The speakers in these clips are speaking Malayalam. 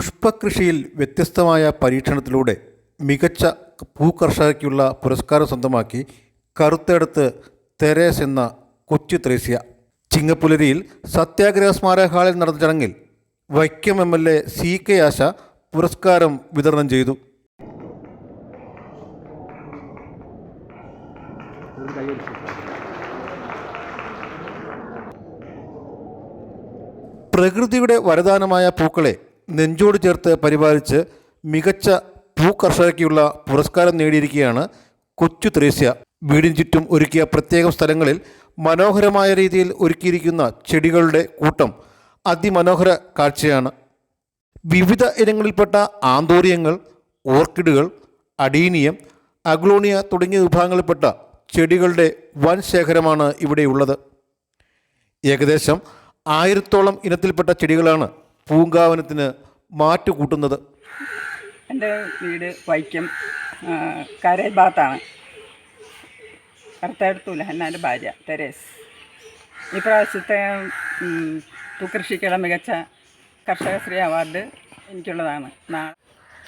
പുഷ്പകൃഷിയിൽ വ്യത്യസ്തമായ പരീക്ഷണത്തിലൂടെ മികച്ച പൂക്കർഷകയ്ക്കുള്ള പുരസ്കാരം സ്വന്തമാക്കി കറുത്തെടുത്ത് തെരേസ് എന്ന കൊച്ചു ത്രേസ്യ. ചിങ്ങപ്പുലരിയിൽ സത്യാഗ്രഹ സ്മാരക ഹാളിൽ നടന്ന ചടങ്ങിൽ വൈക്കം MLA CK ആശ പുരസ്കാരം വിതരണം ചെയ്തു. പ്രകൃതിയുടെ വരദാനമായ പൂക്കളെ നെഞ്ചോട് ചേർത്ത് പരിപാലിച്ച് മികച്ച പൂക്കർഷകയ്ക്കുള്ള പുരസ്കാരം നേടിയിരിക്കുകയാണ് കൊച്ചു ത്രേസ്യ. വീടിന് ചുറ്റും ഒരുക്കിയ പ്രത്യേകം സ്ഥലങ്ങളിൽ മനോഹരമായ രീതിയിൽ ഒരുക്കിയിരിക്കുന്ന ചെടികളുടെ കൂട്ടം അതിമനോഹര കാഴ്ചയാണ്. വിവിധ ഇനങ്ങളിൽപ്പെട്ട ആന്തൂര്യങ്ങൾ, ഓർക്കിഡുകൾ, അഡീനിയം, അഗ്ലോണിയ തുടങ്ങിയ വിഭാഗങ്ങളിൽപ്പെട്ട ചെടികളുടെ വൻ ശേഖരമാണ് ഇവിടെയുള്ളത്. ഏകദേശം 1000-ഓളം ഇനത്തിൽപ്പെട്ട ചെടികളാണ് പൂങ്കാവനത്തിന് മാറ്റുകൂട്ടുന്നത്. എൻ്റെ വീട് വൈക്കം കരയിൽ ഭാഗത്താണ്. കറുത്തെടുത്തൂല എന്നാൻ്റെ ഭാര്യ തെരേസ്. ഈ പ്രാവശ്യത്തെ പൂക്കൃഷിക്കുള്ള മികച്ച കർഷകശ്രീ അവാർഡ് എനിക്കുള്ളതാണ്.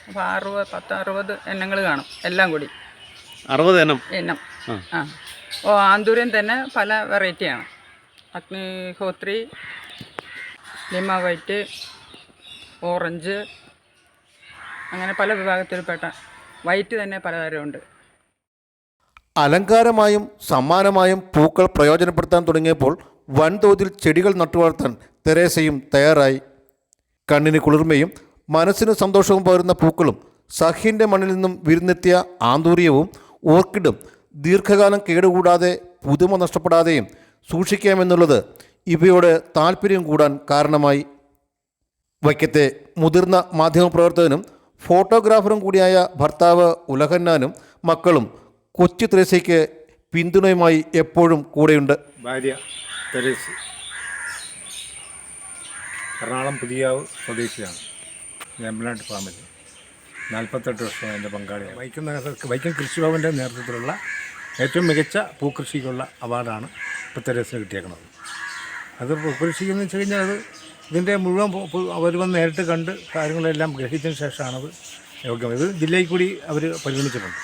അപ്പോൾ 60 എണ്ണങ്ങൾ കാണും, എല്ലാം കൂടി 60 എണ്ണം. ആന്തൂര്യം തന്നെ പല വെറൈറ്റിയാണ്. അഗ്നിഹോത്രി, ലിമ വൈറ്റ്, ഓറഞ്ച്, അങ്ങനെ പല വിഭാഗത്തിൽപ്പെട്ട വൈറ്റ് തന്നെ പലതരമുണ്ട്. അലങ്കാരമായും സമ്മാനമായും പൂക്കൾ പ്രയോജനപ്പെടുത്താൻ തുടങ്ങിയപ്പോൾ വൻതോതിൽ ചെടികൾ നട്ടുവളർത്താൻ തെരേസയും തയ്യാറായി. കണ്ണിന് കുളിർമയും മനസ്സിന് സന്തോഷവും പകരുന്ന പൂക്കളും സഹ്യൻ്റെ മണ്ണിൽ നിന്നും വിരുന്നെത്തിയ ആന്തൂര്യവും ഓർക്കിഡും ദീർഘകാലം കേടുകൂടാതെ പുതുമ നഷ്ടപ്പെടാതെയും സൂക്ഷിക്കാമെന്നുള്ളത് ഇവയോട് താല്പര്യം കൂടാൻ കാരണമായി. വൈക്കത്തെ മുതിർന്ന മാധ്യമപ്രവർത്തകനും ഫോട്ടോഗ്രാഫറും കൂടിയായ ഭർത്താവ് ഉലഹന്നാനും മക്കളും കൊച്ചു ത്രേസ്യയ്ക്ക് പിന്തുണയുമായി എപ്പോഴും കൂടെയുണ്ട്. ഭാര്യ തെരേസ് എറണാകുളം പുതിയാവ് സ്വദേശിയാണ്. വേമ്പനാട്ട് ഫാമിൽ 48 വർഷം എൻ്റെ പങ്കാളിയാണ്. വൈക്കം കൃഷിഭവൻ്റെ നേതൃത്വത്തിലുള്ള ഏറ്റവും മികച്ച പൂക്കൃഷിക്കുള്ള അവാർഡാണ് ഇപ്പോൾ തെരേസിന് കിട്ടിയേക്കുന്നത്. അത് പൂക്കൃഷിക്കെന്ന് വെച്ച് കഴിഞ്ഞാൽ അത് ഇതിൻ്റെ മുഴുവൻ അവർ വന്ന് നേരിട്ട് കണ്ട് കാര്യങ്ങളെല്ലാം ഗ്രഹിച്ചതിന് ശേഷമാണത് യോഗ്യം. ഇത് ജില്ലയിൽ കൂടി അവർ പരിഗണിച്ചിട്ടുണ്ട്.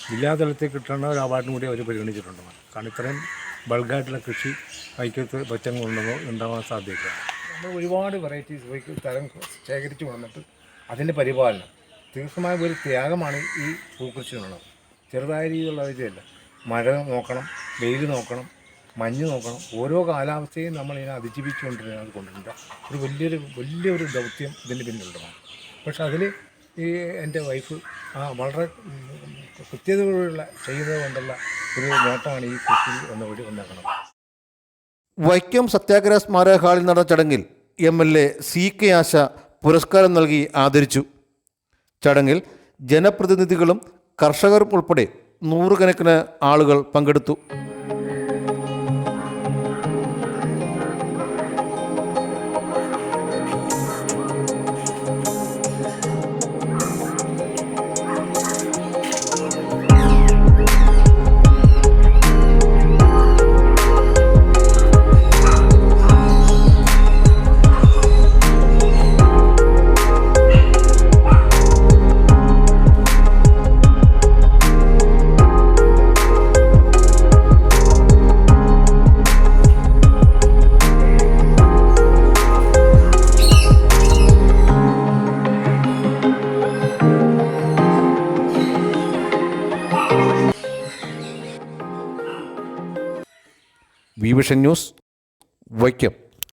ജില്ലാതലത്തിൽ കിട്ടേണ്ട ഒരു അവാർഡിനും കൂടി അവർ പരിഗണിച്ചിട്ടുണ്ട്. കാരണം ഇത്രയും ബൾഗായിട്ടുള്ള കൃഷി വൈക്കത്ത് പച്ചങ്ങളുണ്ടോ ഉണ്ടാവാൻ സാധ്യത. നമ്മൾ ഒരുപാട് വെറൈറ്റീസ് തരം ശേഖരിച്ച് വന്നിട്ട് അതിൻ്റെ പരിപാലനം തീർച്ചയായും ഒരു ത്യാഗമാണ് ഈ പൂക്കൃഷിയുള്ളത്. ചെറുതായ രീതിയിലുള്ള ഇതില്ല. മഴ നോക്കണം, വെയിൽ നോക്കണം, മഞ്ഞ് നോക്കണം. ഓരോ കാലാവസ്ഥയും നമ്മളിതിനെ അതിജീവിച്ചുകൊണ്ടിരുന്നത് കൊണ്ടിട്ടുണ്ട്. ഒരു വലിയൊരു ദൗത്യം ഇതിൻ്റെ പിന്നിലുള്ളതാണ്. പക്ഷെ അതിൽ ഈ എൻ്റെ വൈഫ് വളരെ കൃത്യതയോടുള്ള ചെയ്യുന്നത് കൊണ്ടുള്ള ഒരു നേട്ടമാണ് ഈ കൃഷി വന്നേക്കണം. വൈക്കം സത്യാഗ്രഹ സ്മാരക ഹാളിൽ നടന്ന ചടങ്ങിൽ MLA CK ആശ പുരസ്കാരം നൽകി ആദരിച്ചു. ചടങ്ങിൽ ജനപ്രതിനിധികളും കർഷകരും ഉൾപ്പെടെ 100 കണക്കിന് ആളുകൾ പങ്കെടുത്തു. Vision news, Vaikom.